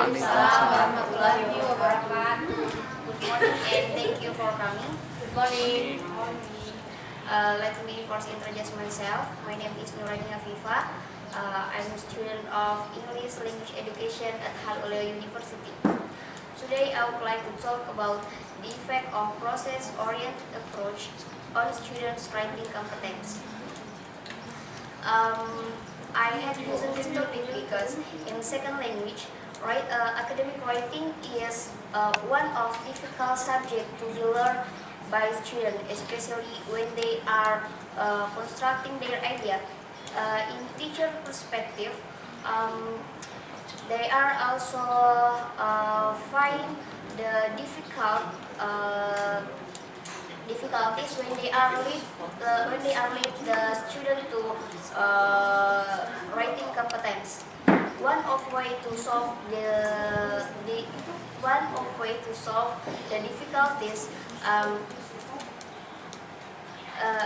Waalaikumsalam warahmatullahi wabarakatuh. Good morning and thank you for coming. Good morning. Let me first introduce myself. My name is Nuraini Hafifah. I'm a student of English Language Education at Hal University. Today I would like to talk about the effect of process-oriented approach on students' writing competence. I had chosen this topic because in second language, academic writing is one of difficult subject to be learned by students, especially when they are constructing their idea. In teacher perspective, they are also find the difficulties when they are lead the student to writing competence. One of way to solve the difficulties,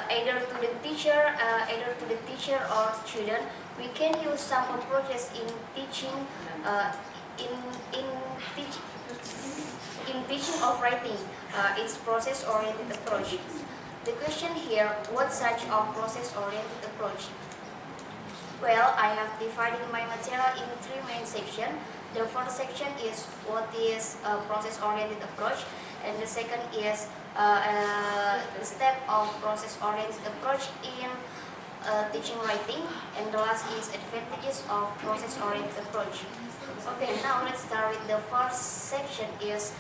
either to the teacher or student. We can use some approaches in teaching in teaching of writing. It's process-oriented approach. The question here, what such of process-oriented approach? Well, I have divided my material in three main sections. The first section is what is a process-oriented approach, and the second is the step of process-oriented approach in teaching writing, and the last is advantages of process-oriented approach. Okay, now let's start with the first section is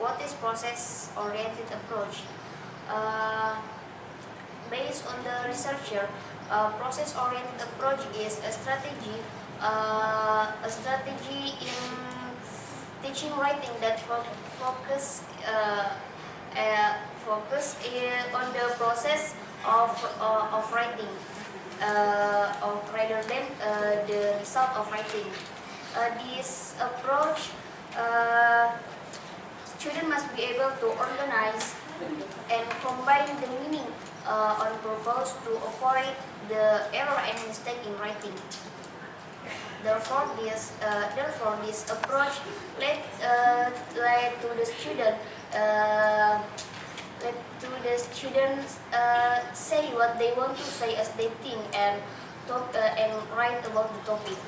what is process-oriented approach? Based on the researcher, process-oriented approach is a strategy in teaching writing that focus on the process of writing, rather than the result of writing. This approach, students must be able to organize and combine the meaning on purpose to avoid the error and mistake in writing. Therefore, this approach led to the students say what they want to say as they think and talk and write about the topic.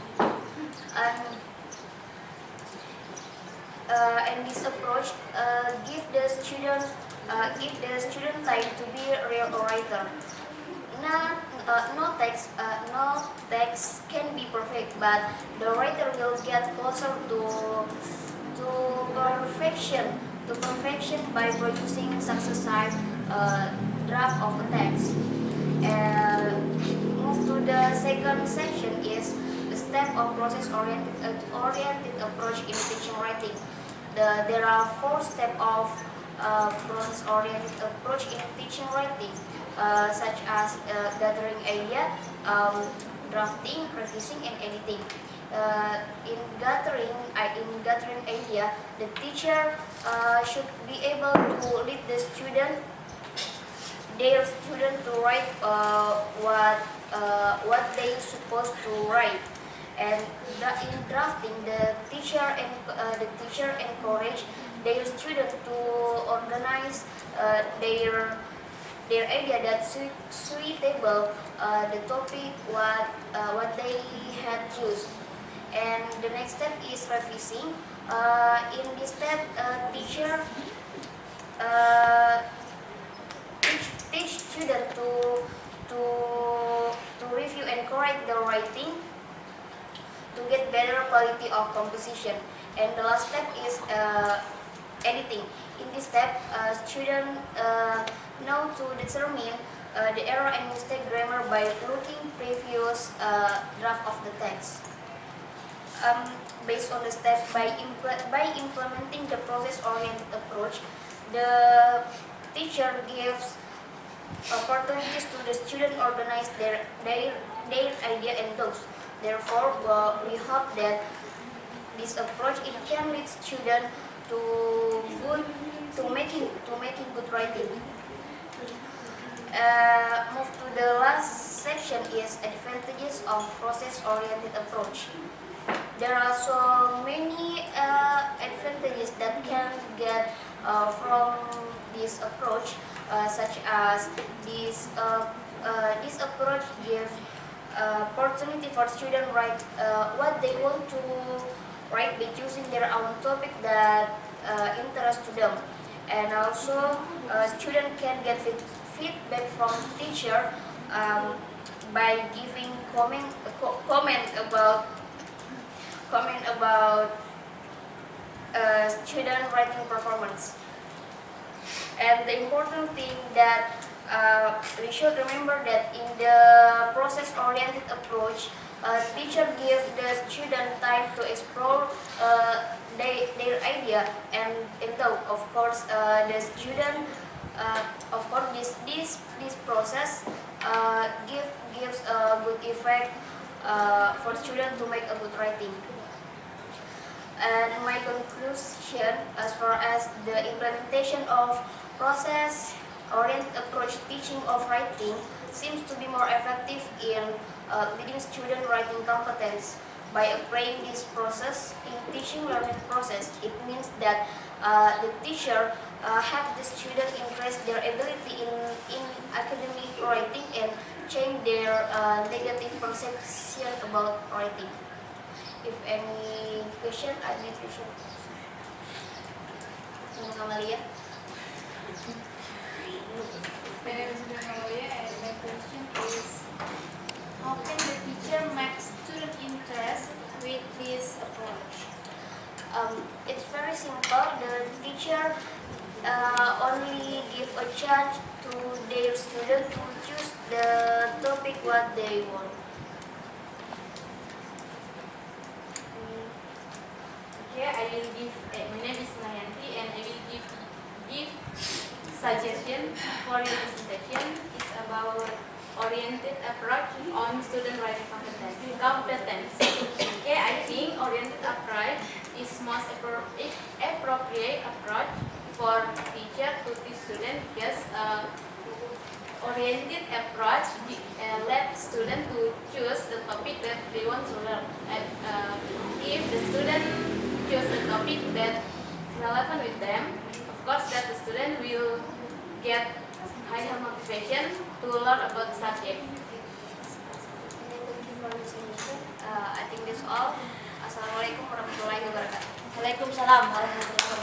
And this approach give the student time to be a real writer. No text can be perfect, but the writer will get closer to perfection by producing successive draft of a text. Move to the second section is the step of process-oriented approach in teaching writing. There are 4 steps of process-oriented approach in teaching writing, such as gathering idea, drafting, revising, and editing. In gathering idea, the teacher should be able to lead their student to write what they supposed to write. And in drafting, the teacher encourage their students to organize their idea that suitable the topic what they had used. And the next step is revising. In this step, teacher teach students to review and correct the writing to get better quality of composition. And the last step is editing. In this step, students know to determine the error and mistake grammar by looking previous draft of the text. Based on the steps, by implementing the process-oriented approach, the teacher gives opportunities to the student organize their idea and thoughts. Therefore, we hope that this approach can lead students to making good writing. Move to the last section is advantages of process-oriented approach. there are so many advantages that can get from this approach, such as this approach gives opportunity for students write what they want to write by choosing their own topic that interest to them, and also student can get feedback from teacher by giving comment about student writing performance. And the important thing that we should remember that in the process-oriented approach, teacher gives the student time to explore their idea, and though of course the student, of course this process gives a good effect for student to make a good writing. And my conclusion, as far as the implementation of process-oriented approach teaching of writing seems to be more effective in leading student writing competence. By applying this process in teaching learning process, it means that the teacher have the student increase their ability in academic writing and change their negative perception about writing. If any question, administration. Amalia. My name is Nuraini, and my question is, how can the teacher make student interest with this approach? It's very simple. The teacher only give a chance to their student to choose the topic what they want. Okay, I will give. My name is Nuraini, and I will give suggestion for your presentation. It's about oriented approach on student writing competence. Okay, I think oriented approach is most appropriate approach for teacher to teach student, because oriented approach let student to choose the topic that they want to learn. And if the student choose a topic that relevant with them, of course that the student will get higher motivation to learn about the subject. Thank you for listening. I think that's all. Assalamualaikum warahmatullahi wabarakatuh. Waalaikumsalam warahmatullahi wabarakatuh.